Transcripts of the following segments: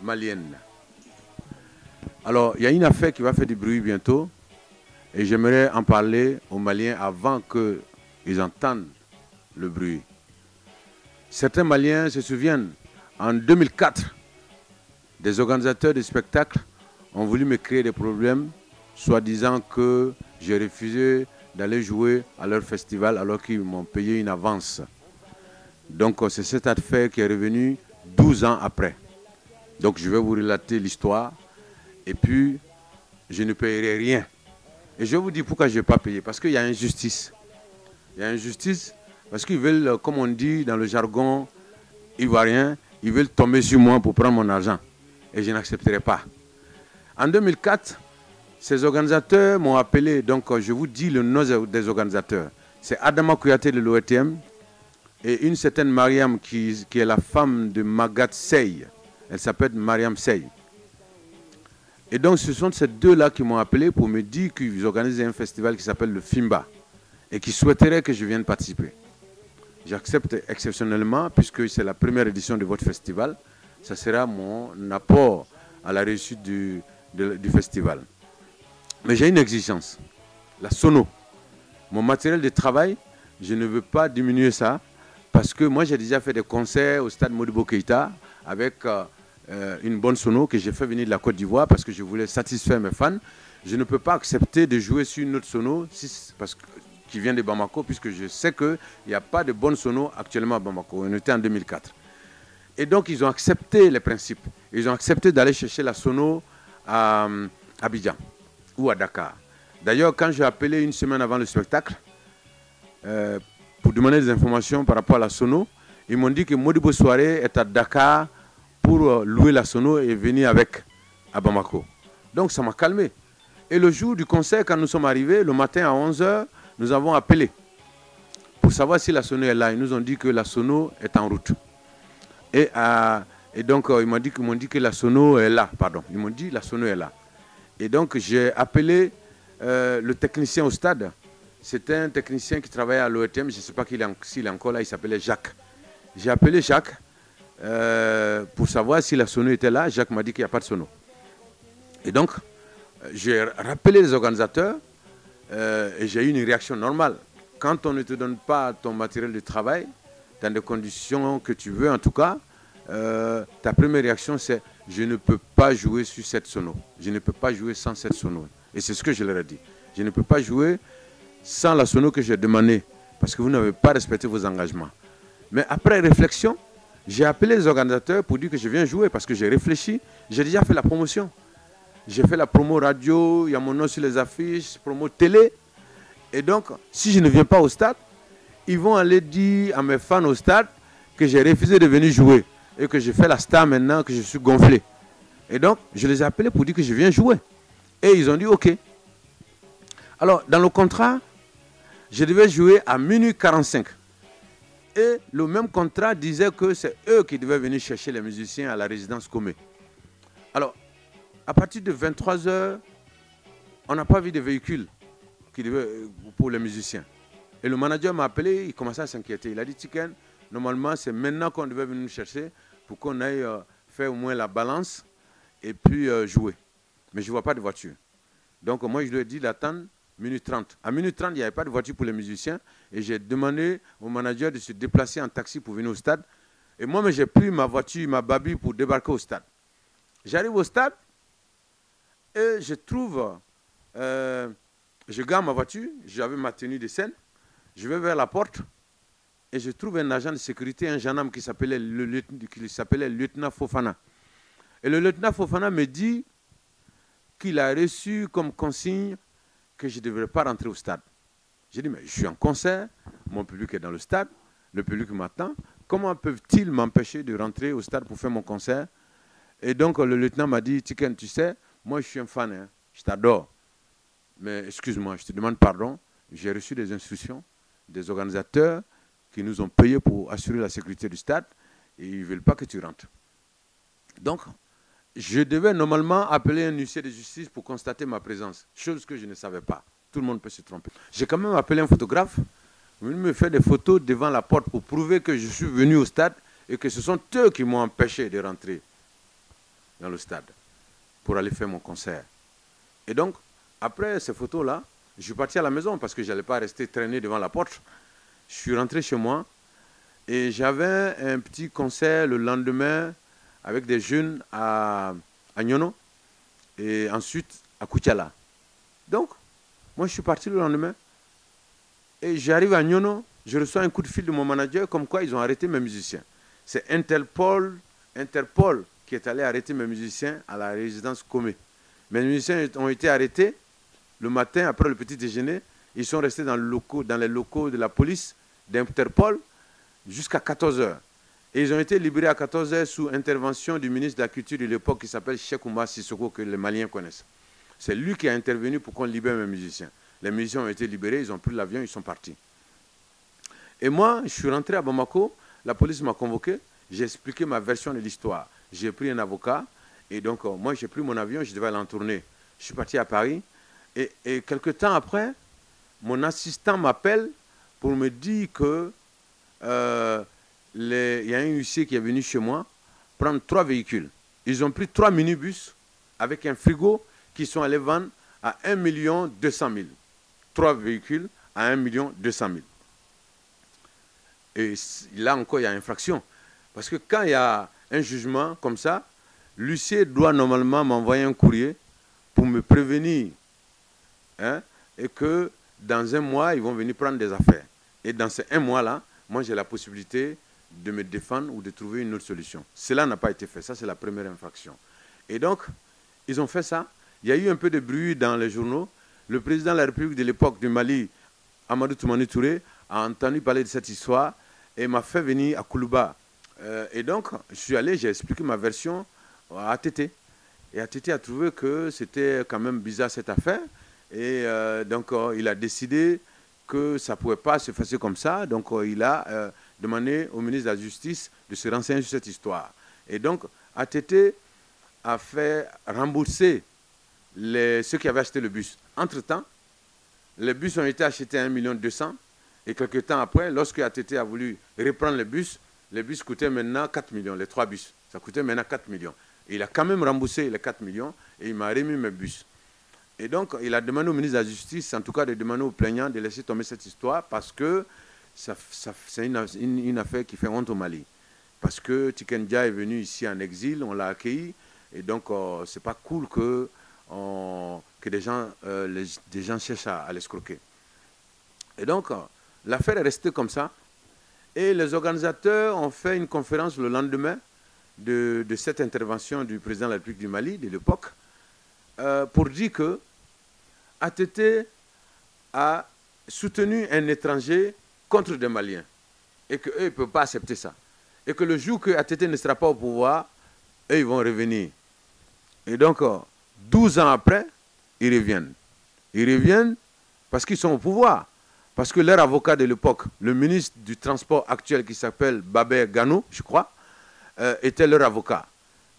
malienne. Alors, il y a une affaire qui va faire du bruit bientôt et j'aimerais en parler aux Maliens avant qu'ils entendent le bruit. Certains Maliens se souviennent, en 2004, des organisateurs de spectacles ont voulu me créer des problèmes, soi-disant que j'ai refusé d'aller jouer à leur festival alors qu'ils m'ont payé une avance. Donc c'est cette affaire qui est revenue 12 ans après. Donc je vais vous relater l'histoire et puis je ne paierai rien. Et je vais vous dire pourquoi je n'ai pas payé. Parce qu'il y a injustice. Il y a injustice parce qu'ils veulent, comme on dit dans le jargon ivoirien, ils veulent tomber sur moi pour prendre mon argent. Et je n'accepterai pas. En 2004, ces organisateurs m'ont appelé, donc je vous dis le nom des organisateurs. C'est Adama Kouyaté de l'OETM et une certaine Mariam qui est la femme de Magat Sey. Elle s'appelle Mariam Sey. Et donc ce sont ces deux-là qui m'ont appelé pour me dire qu'ils organisaient un festival qui s'appelle le Fimba et qui souhaiteraient que je vienne participer. J'accepte exceptionnellement puisque c'est la première édition de votre festival. Ça sera mon apport à la réussite du festival. Mais j'ai une exigence, la sono. Mon matériel de travail, je ne veux pas diminuer ça parce que moi j'ai déjà fait des concerts au stade Modibo Keïta avec une bonne sono que j'ai fait venir de la Côte d'Ivoire parce que je voulais satisfaire mes fans. Je ne peux pas accepter de jouer sur une autre sono qui vient de Bamako puisque je sais qu'il n'y a pas de bonne sono actuellement à Bamako. On était en 2004. Et donc ils ont accepté les principes. Ils ont accepté d'aller chercher la sono à Abidjan ou à Dakar. D'ailleurs, quand j'ai appelé une semaine avant le spectacle pour demander des informations par rapport à la sono, ils m'ont dit que Modibo Soirée est à Dakar pour louer la sono et venir avec à Bamako. Donc ça m'a calmé. Et le jour du concert, quand nous sommes arrivés, le matin à 11 h, nous avons appelé pour savoir si la sono est là. Ils nous ont dit que la sono est en route. Et donc ils m'ont dit que la sono est là. Pardon, ils m'ont dit que la sono est là. Et donc j'ai appelé le technicien au stade. C'était un technicien qui travaillait à l'OETM, je ne sais pas s'il est encore là, il s'appelait Jacques. J'ai appelé Jacques pour savoir si la sono était là. Jacques m'a dit qu'il n'y a pas de sono. Et donc j'ai rappelé les organisateurs et j'ai eu une réaction normale. Quand on ne te donne pas ton matériel de travail, dans des conditions que tu veux en tout cas, ta première réaction c'est « je ne peux pas jouer sur cette sono, je ne peux pas jouer sans cette sono ». Et c'est ce que je leur ai dit. Je ne peux pas jouer sans la sono que j'ai demandée parce que vous n'avez pas respecté vos engagements. Mais après réflexion, j'ai appelé les organisateurs pour dire que je viens jouer parce que j'ai réfléchi, j'ai déjà fait la promotion. J'ai fait la promo radio, il y a mon nom sur les affiches, promo télé. Et donc, si je ne viens pas au stade, ils vont aller dire à mes fans au stade que j'ai refusé de venir jouer et que je fais la star maintenant, que je suis gonflé. Et donc, je les ai appelés pour dire que je viens jouer. Et ils ont dit OK. Alors, dans le contrat, je devais jouer à minuit 45. Et le même contrat disait que c'est eux qui devaient venir chercher les musiciens à la résidence Comé. Alors, à partir de 23 h, on n'a pas vu de véhicule pour les musiciens. Et le manager m'a appelé, il commençait à s'inquiéter. Il a dit, Tiken, normalement, c'est maintenant qu'on devait venir nous chercher pour qu'on aille faire au moins la balance et puis jouer. Mais je ne vois pas de voiture. Donc moi, je lui ai dit d'attendre minute 30. À minute 30, il n'y avait pas de voiture pour les musiciens. Et j'ai demandé au manager de se déplacer en taxi pour venir au stade. Et moi, j'ai pris ma voiture, ma babi pour débarquer au stade. J'arrive au stade et je trouve... je gare ma voiture, j'avais ma tenue de scène. Je vais vers la porte et je trouve un agent de sécurité, un gendarme qui s'appelait le lieutenant Fofana. Et le lieutenant Fofana me dit qu'il a reçu comme consigne que je ne devrais pas rentrer au stade. J'ai dit, mais je suis en concert, mon public est dans le stade, le public m'attend. Comment peuvent-ils m'empêcher de rentrer au stade pour faire mon concert? Et donc le lieutenant m'a dit, Tiken, tu sais, moi je suis un fan, hein, je t'adore. Mais excuse-moi, je te demande pardon, j'ai reçu des instructions des organisateurs qui nous ont payés pour assurer la sécurité du stade et ils ne veulent pas que tu rentres. Donc, je devais normalement appeler un huissier de justice pour constater ma présence, chose que je ne savais pas. Tout le monde peut se tromper. J'ai quand même appelé un photographe, il me fait des photos devant la porte pour prouver que je suis venu au stade et que ce sont eux qui m'ont empêché de rentrer. dans le stade pour aller faire mon concert. Et donc, après ces photos-là, je suis parti à la maison parce que je n'allais pas rester traîné devant la porte. Je suis rentré chez moi et j'avais un petit concert le lendemain avec des jeunes à Nyono et ensuite à Koutiala. Donc, moi je suis parti le lendemain et j'arrive à Nyono, je reçois un coup de fil de mon manager comme quoi ils ont arrêté mes musiciens. C'est Interpol qui est allé arrêter mes musiciens à la résidence Comé. Mes musiciens ont été arrêtés le matin après le petit déjeuner. Ils sont restés dans les locaux de la police d'Interpol jusqu'à 14 h. Et ils ont été libérés à 14 h sous intervention du ministre de la Culture de l'époque qui s'appelle Cheikh Oumar Sissoko, que les Maliens connaissent. C'est lui qui a intervenu pour qu'on libère mes musiciens. Les musiciens ont été libérés, ils ont pris l'avion, ils sont partis. Et moi, je suis rentré à Bamako, la police m'a convoqué, j'ai expliqué ma version de l'histoire. J'ai pris un avocat, et donc moi j'ai pris mon avion, je devais aller en tournée. Je suis parti à Paris, et quelques temps après, mon assistant m'appelle pour me dire que il y a un huissier qui est venu chez moi prendre 3 véhicules. Ils ont pris 3 minibus avec un frigo qui sont allés vendre à 1 200 000. 3 véhicules à 1 200 000. Et là encore, il y a infraction. Parce que quand il y a un jugement comme ça, l'huissier doit normalement m'envoyer un courrier pour me prévenir. Hein, et que dans un mois, ils vont venir prendre des affaires. Et dans ces 1 mois-là, moi, j'ai la possibilité de me défendre ou de trouver une autre solution. Cela n'a pas été fait. Ça, c'est la première infraction. Et donc, ils ont fait ça. Il y a eu un peu de bruit dans les journaux. Le président de la République de l'époque du Mali, Amadou Toumani Touré, a entendu parler de cette histoire et m'a fait venir à Koulouba. Et donc, je suis allé, j'ai expliqué ma version à ATT. Et ATT a trouvé que c'était quand même bizarre cette affaire. Et donc, il a décidé que ça ne pouvait pas se faire comme ça. Donc, il a demandé au ministre de la Justice de se renseigner sur cette histoire. Et donc, ATT a fait rembourser ceux qui avaient acheté le bus. Entre-temps, les bus ont été achetés à 1 200 000. Et quelques temps après, lorsque ATT a voulu reprendre les bus coûtaient maintenant 4 millions, les 3 bus. Ça coûtait maintenant 4 millions. Et il a quand même remboursé les 4 millions et il m'a remis mes bus. Et donc, il a demandé au ministre de la Justice, en tout cas de demander aux plaignants de laisser tomber cette histoire parce que c'est une affaire qui fait honte au Mali. Parce que Tikendia est venu ici en exil, on l'a accueilli. Et donc, c'est pas cool que des gens cherchent à l'escroquer. Et donc, l'affaire est restée comme ça. Et les organisateurs ont fait une conférence le lendemain de cette intervention du président de la République du Mali de l'époque pour dire que ATT a soutenu un étranger contre des Maliens et qu'eux ne peuvent pas accepter ça. Et que le jour que ATT ne sera pas au pouvoir, eux, ils vont revenir. Et donc, 12 ans après, ils reviennent. Ils reviennent parce qu'ils sont au pouvoir. Parce que leur avocat de l'époque, le ministre du Transport actuel qui s'appelle Babé Gano, je crois, était leur avocat.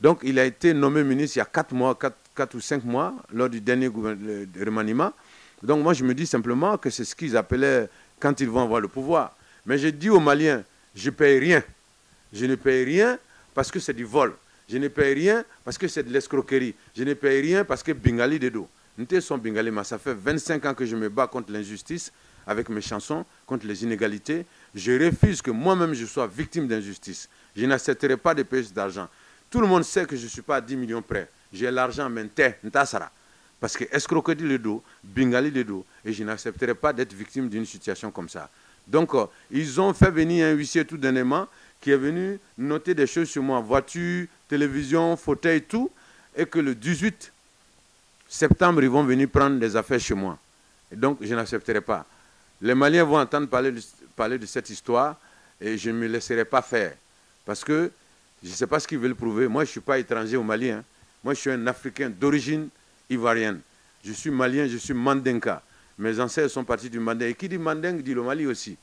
Donc il a été nommé ministre il y a 4 ou 5 mois, lors du dernier remaniement. Donc moi je me dis simplement que c'est ce qu'ils appelaient quand ils vont avoir le pouvoir. Mais j'ai dit aux Maliens, je ne paye rien. Je ne paye rien parce que c'est du vol. Je ne paye rien parce que c'est de l'escroquerie. Je ne paye rien parce que Bingali de dos. Nous sommes Bingali, mais ça fait 25 ans que je me bats contre l'injustice avec mes chansons, contre les inégalités. Je refuse que moi-même je sois victime d'injustice. Je n'accepterai pas de payer cet argent. Tout le monde sait que je ne suis pas à 10 millions près. J'ai l'argent, mais parce que escroquerie le dos, Bingali le dos, et je n'accepterai pas d'être victime d'une situation comme ça. Donc, ils ont fait venir un huissier tout dernièrement qui est venu noter des choses sur moi, voiture, télévision, fauteuil, tout, et que le 18 septembre, ils vont venir prendre des affaires chez moi. Et donc, je n'accepterai pas. Les Maliens vont entendre parler de cette histoire et je ne me laisserai pas faire. Parce que je ne sais pas ce qu'ils veulent prouver. Moi, je ne suis pas étranger au Mali. Hein. Moi, je suis un Africain d'origine ivoirienne. Je suis malien, je suis mandinka. Mes ancêtres sont partis du Manding. Et qui dit Manding dit le Mali aussi.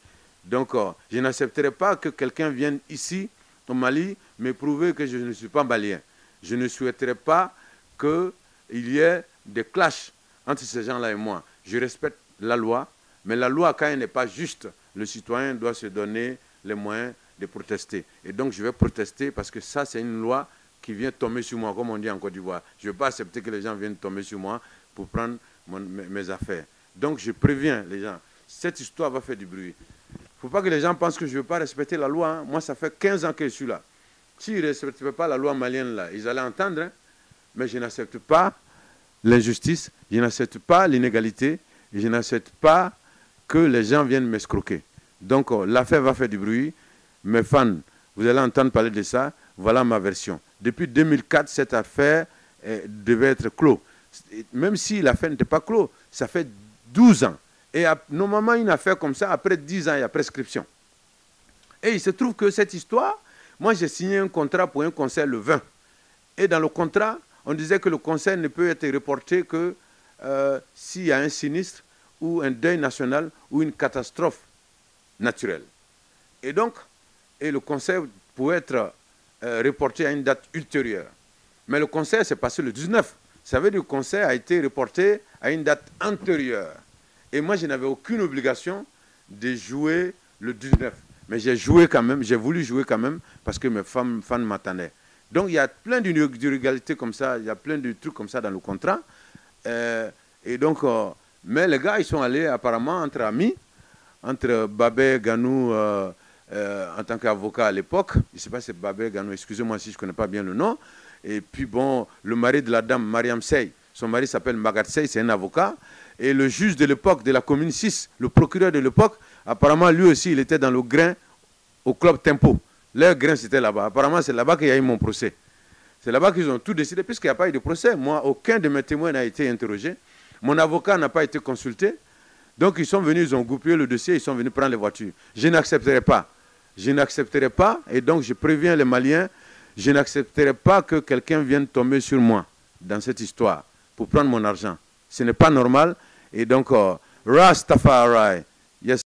Donc, je n'accepterai pas que quelqu'un vienne ici, au Mali, me prouver que je ne suis pas malien. Je ne souhaiterais pas qu'il y ait des clashs entre ces gens-là et moi. Je respecte la loi, mais la loi, quand elle n'est pas juste, le citoyen doit se donner les moyens de protester. Et donc, je vais protester parce que ça, c'est une loi qui vient tomber sur moi, comme on dit en Côte d'Ivoire. Je ne vais pas accepter que les gens viennent tomber sur moi pour prendre mes affaires. Donc je préviens les gens, cette histoire va faire du bruit. Il ne faut pas que les gens pensent que je ne veux pas respecter la loi. Hein. Moi, ça fait 15 ans que je suis là. S'ils ne respectaient pas la loi malienne, là, ils allaient entendre, hein. Mais je n'accepte pas l'injustice, je n'accepte pas l'inégalité, je n'accepte pas que les gens viennent m'escroquer. Donc l'affaire va faire du bruit. Mes fans, vous allez entendre parler de ça. Voilà ma version. Depuis 2004, cette affaire devait être clos. Même si l'affaire n'était pas clos, ça fait 12 ans. Et normalement, une affaire comme ça, après 10 ans, il y a prescription. Et il se trouve que cette histoire, moi j'ai signé un contrat pour un concert le 20. Et dans le contrat, on disait que le concert ne peut être reporté que s'il y a un sinistre ou un deuil national ou une catastrophe naturelle. Et donc, le concert pouvait être reporté à une date ultérieure. Mais le concert s'est passé le 19. Ça veut dire que le concert a été reporté à une date antérieure. Et moi, je n'avais aucune obligation de jouer le 19. Mais j'ai joué quand même, j'ai voulu jouer quand même parce que mes fans m'attendaient. Donc il y a plein d'irrégularités comme ça, il y a plein de trucs comme ça dans le contrat. Et donc, mais les gars, ils sont allés apparemment entre amis, entre Babé Ganou en tant qu'avocat à l'époque, je ne sais pas si c'est Babé Ganou, excusez-moi si je ne connais pas bien le nom, et puis bon, le mari de la dame, Mariam Sey, son mari s'appelle Magat Sey, c'est un avocat, et le juge de l'époque, de la commune 6, le procureur de l'époque, apparemment lui aussi, il était dans le grain au club Tempo. Leur grain, c'était là-bas. Apparemment, c'est là-bas qu'il y a eu mon procès. C'est là-bas qu'ils ont tout décidé, puisqu'il n'y a pas eu de procès. Moi, aucun de mes témoins n'a été interrogé. Mon avocat n'a pas été consulté. Donc, ils sont venus, ils ont goupillé le dossier, ils sont venus prendre les voitures. Je n'accepterai pas. Je n'accepterai pas, et donc je préviens les Maliens, je n'accepterai pas que quelqu'un vienne tomber sur moi dans cette histoire pour prendre mon argent. Ce n'est pas normal. Et donc, Rastafari, yes.